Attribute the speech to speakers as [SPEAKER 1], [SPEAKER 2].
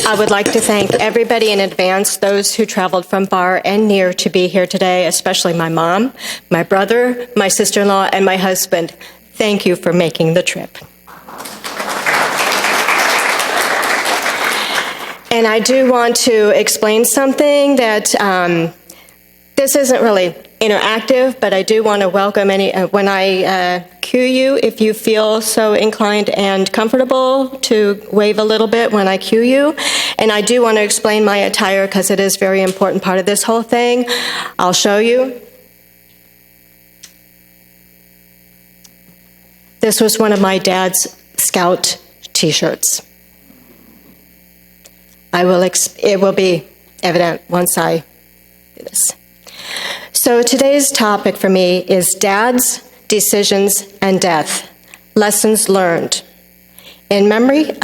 [SPEAKER 1] I would like to thank everybody in advance, those who traveled from far and near to be here today, especially my mom, my brother, my sister-in-law, and my husband. Thank you for making the trip. And I do want to explain something that this isn't really interactive, but I do want to welcome when I cue you, if you feel so inclined and comfortable to wave a little bit when I cue you. And I do want to explain my attire because it is a very important part of this whole thing. I'll show you. This was one of my dad's Scout t-shirts. It will be evident once I do this. So today's topic for me is Dads, Decisions, and Death, Lessons Learned. In memory of